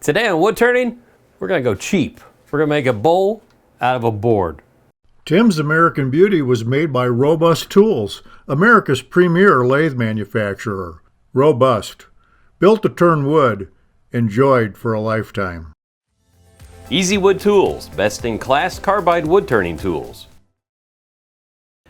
Today on wood turning, we're going to go cheap. We're going to make a bowl out of a board. Tim's American Beauty was made by Robust Tools, America's premier lathe manufacturer. Robust. Built to turn wood. Enjoyed for a lifetime. Easy Wood Tools, best in class carbide wood turning tools.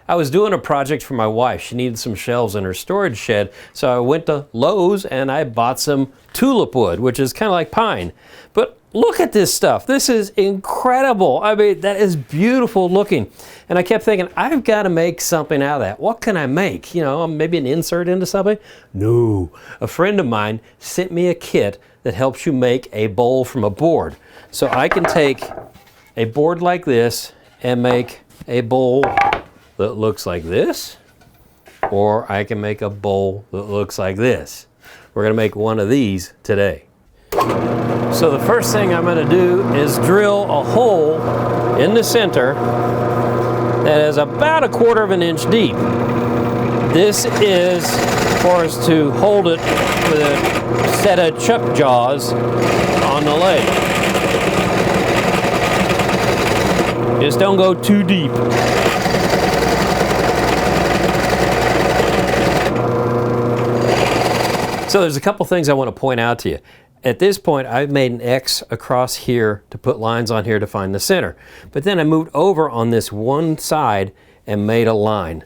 I was doing a project for my wife. She needed some shelves in her storage shed, so I went to Lowe's and I bought some tulip wood, which is kind of like pine. But look at this stuff. This is incredible. I mean, that is beautiful looking. And I kept thinking, I've got to make something out of that. What can I make? You know, maybe an insert into something? No. A friend of mine sent me a kit that helps you make a bowl from a board. So I can take a board like this and make a bowl that looks like this, or I can make a bowl that looks like this. We're going to make one of these today. So the first thing I'm going to do is drill a hole in the center that is about 1/4 inch deep. This is for us to hold it with a set of chuck jaws on the lathe. Just don't go too deep. So there's a couple things I want to point out to you. At this point, I've made an X across here to put lines on here to find the center. But then I moved over on this one side and made a line.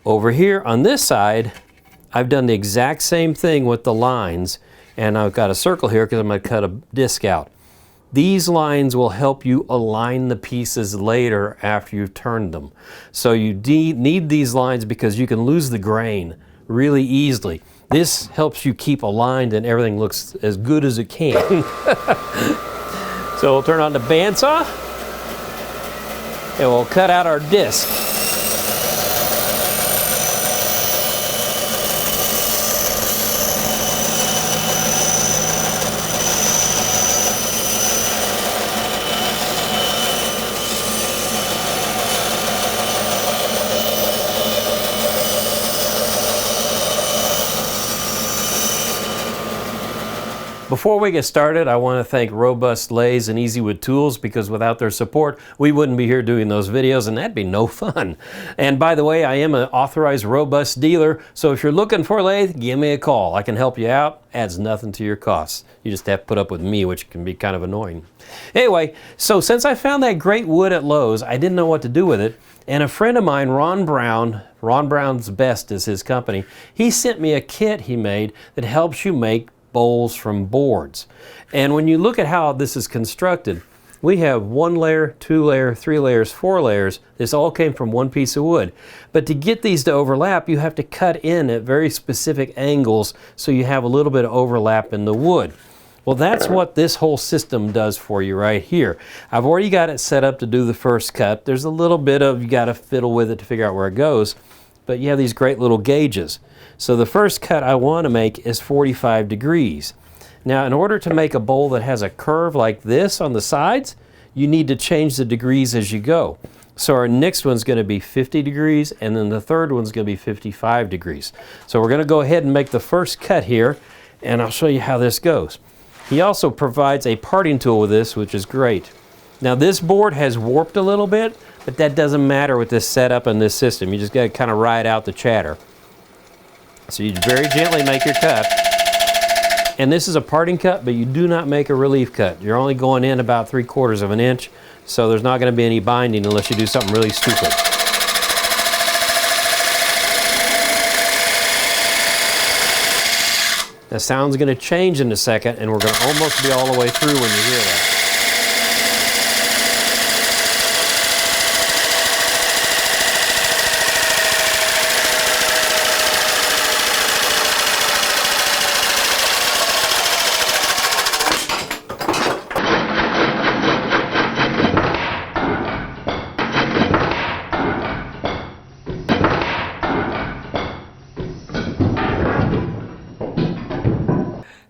Over here on this side, I've done the exact same thing with the lines, and I've got a circle here because I'm going to cut a disc out. These lines will help you align the pieces later after you've turned them. So you need these lines because you can lose the grain really easily. This helps you keep aligned and everything looks as good as it can. So we'll turn on the bandsaw and we'll cut out our disc. Before we get started, I want to thank Robust Lathes and Easy Wood Tools because without their support, we wouldn't be here doing those videos and that'd be no fun. And by the way, I am an authorized Robust dealer, so if you're looking for a lathe, give me a call. I can help you out. Adds nothing to your costs. You just have to put up with me, which can be kind of annoying. Anyway, so since I found that great wood at Lowe's, I didn't know what to do with it. And a friend of mine, Ron Brown's Best is his company, he sent me a kit he made that helps you make bowls from boards. And when you look at how this is constructed, we have 1 layer, 2 layer, 3 layers, 4 layers. This all came from one piece of wood. But to get these to overlap, you have to cut in at very specific angles so you have a little bit of overlap in the wood. Well, that's what this whole system does for you right here. I've already got it set up to do the first cut. There's a little bit of, you got to fiddle with it to figure out where it goes, but you have these great little gauges. So the first cut I want to make is 45 degrees. Now, in order to make a bowl that has a curve like this on the sides, you need to change the degrees as you go. So our next one's going to be 50 degrees, and then the third one's going to be 55 degrees. So we're going to go ahead and make the first cut here, and I'll show you how this goes. He also provides a parting tool with this, which is great. Now this board has warped a little bit, but that doesn't matter with this setup and this system. You just got to kind of ride out the chatter. So you very gently make your cut. And this is a parting cut, but you do not make a relief cut. You're only going in about 3/4 inch, so there's not going to be any binding unless you do something really stupid. The sound's going to change in a second, and we're going to almost be all the way through when you hear that.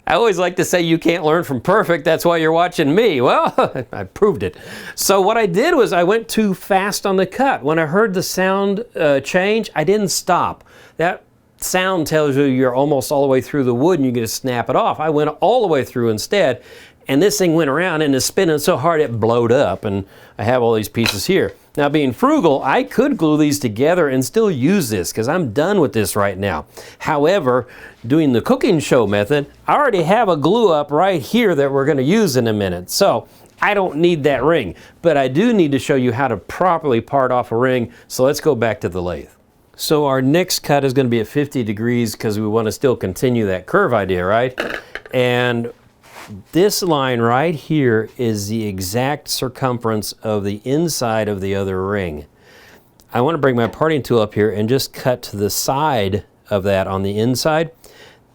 I always like to say you can't learn from perfect, that's why you're watching me. Well, I proved it. So what I did was I went too fast on the cut. When I heard the sound change, I didn't stop. That sound tells you you're almost all the way through the wood and you're going to snap it off. I went all the way through instead, and this thing went around and is spinning so hard it blowed up, and I have all these pieces here. Now, being frugal, I could glue these together and still use this because I'm done with this right now. However, doing the cooking show method, I already have a glue up right here that we're going to use in a minute. So I don't need that ring, but I do need to show you how to properly part off a ring. So let's go back to the lathe. So our next cut is going to be at 50 degrees because we want to still continue that curve idea, right? And this line right here is the exact circumference of the inside of the other ring. I want to bring my parting tool up here and just cut to the side of that on the inside.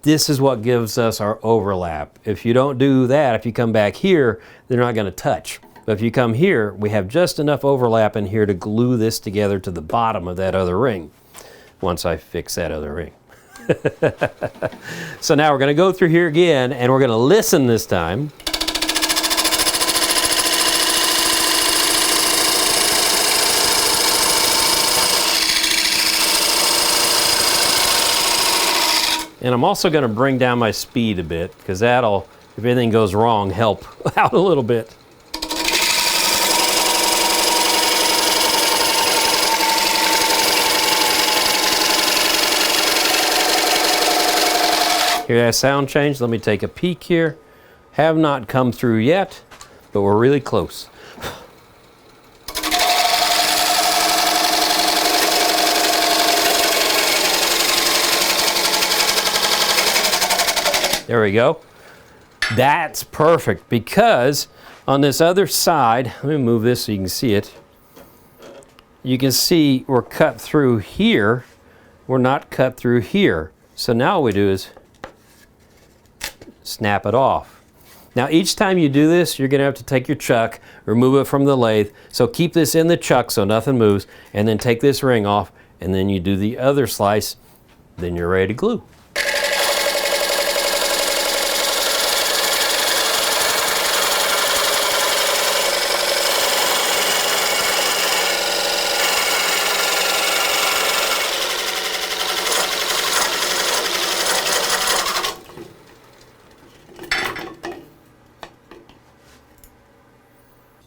This is what gives us our overlap. If you don't do that, if you come back here, they're not going to touch. But if you come here, we have just enough overlap in here to glue this together to the bottom of that other ring once I fix that other ring. So now we're going to go through here again, and we're going to listen this time. And I'm also going to bring down my speed a bit because that'll, if anything goes wrong, help out a little bit. Hear that sound change? Let me take a peek here. Have not come through yet, but we're really close. There we go. That's perfect because on this other side, let me move this so you can see it. You can see we're cut through here. We're not cut through here. So now all we do is snap it off. Now each time you do this, you're going to have to take your chuck, remove it from the lathe. So keep this in the chuck so nothing moves, and then take this ring off, and then you do the other slice, then you're ready to glue.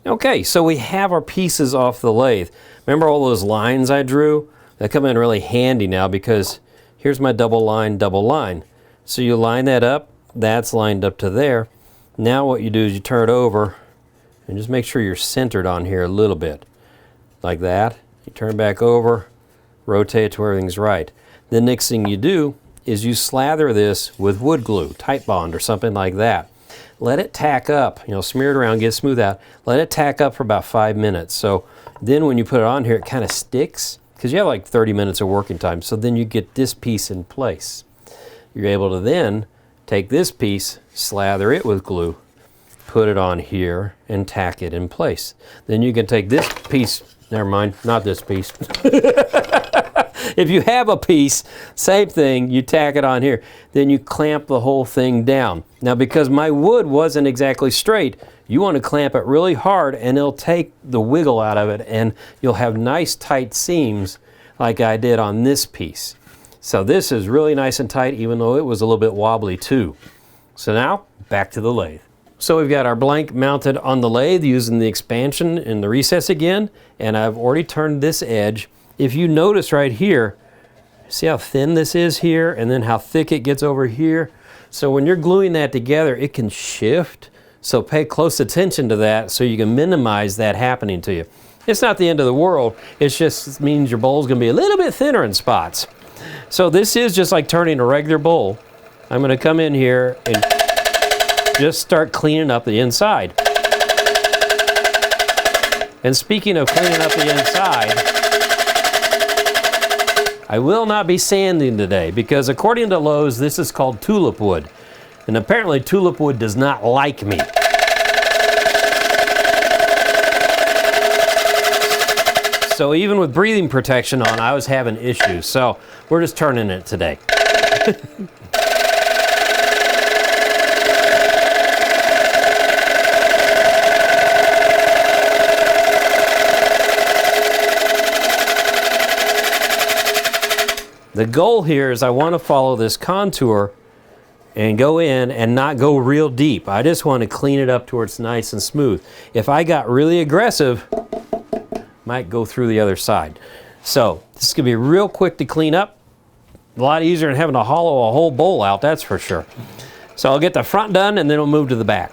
Okay, so we have our pieces off the lathe. Remember all those lines I drew? They come in really handy now because here's my double line, double line. So you line that up, that's lined up to there. Now what you do is you turn it over and just make sure you're centered on here a little bit. Like that. You turn it back over, rotate it to where everything's right. The next thing you do is you slather this with wood glue, Type Bond or something like that. Let it tack up, smear it around, get it smooth out. Let it tack up for about 5 minutes. So then when you put it on here, it kind of sticks because you have like 30 minutes of working time. So then you get this piece in place. You're able to then take this piece, slather it with glue, put it on here, and tack it in place. Then you can take this piece, never mind, not this piece. If you have a piece, same thing, you tack it on here. Then you clamp the whole thing down. Now because my wood wasn't exactly straight, you want to clamp it really hard and it'll take the wiggle out of it and you'll have nice tight seams like I did on this piece. So this is really nice and tight even though it was a little bit wobbly too. So now, back to the lathe. So we've got our blank mounted on the lathe using the expansion and the recess again, and I've already turned this edge. If you notice right here, see how thin this is here and then how thick it gets over here? So when you're gluing that together, it can shift. So pay close attention to that so you can minimize that happening to you. It's not the end of the world. It just means your bowl's gonna be a little bit thinner in spots. So this is just like turning a regular bowl. I'm gonna come in here and just start cleaning up the inside. And speaking of cleaning up the inside, I will not be sanding today because according to Lowe's, this is called tulip wood. And apparently tulip wood does not like me. So even with breathing protection on, I was having issues. So we're just turning it today. The goal here is I want to follow this contour and go in and not go real deep. I just want to clean it up to where it's nice and smooth. If I got really aggressive, might go through the other side. So this is going to be real quick to clean up. A lot easier than having to hollow a whole bowl out, that's for sure. So I'll get the front done and then we'll move to the back.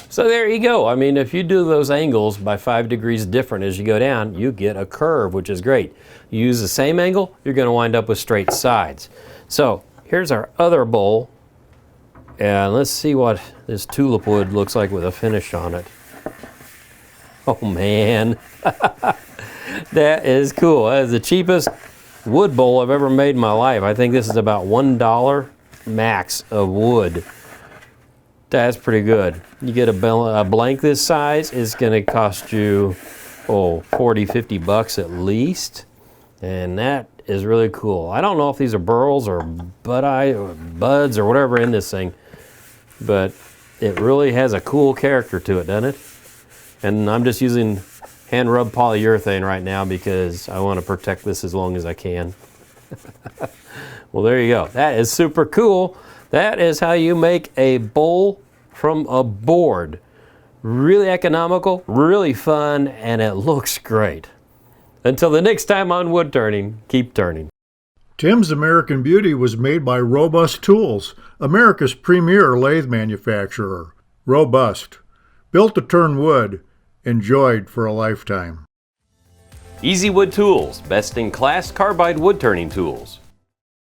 So there you go. I mean, if you do those angles by 5 degrees different as you go down, you get a curve, which is great. You use the same angle, you're going to wind up with straight sides. So here's our other bowl. And let's see what this tulip wood looks like with a finish on it. Oh man, that is cool. That is the cheapest wood bowl I've ever made in my life. I think this is about $1 max of wood. That's pretty good. You get a blank this size, it's going to cost you, oh, 40, 50 bucks at least. And that is really cool. I don't know if these are burls or buds or whatever in this thing, but it really has a cool character to it, doesn't it? And I'm just using hand rubbed polyurethane right now because I want to protect this as long as I can. Well, there you go. That is super cool. That is how you make a bowl from a board. Really economical, really fun, and it looks great. Until the next time on Wood Turning, keep turning. Tim's American Beauty was made by Robust Tools, America's premier lathe manufacturer. Robust. Built to turn wood. Enjoyed for a lifetime. Easy Wood Tools, best in class carbide wood turning tools.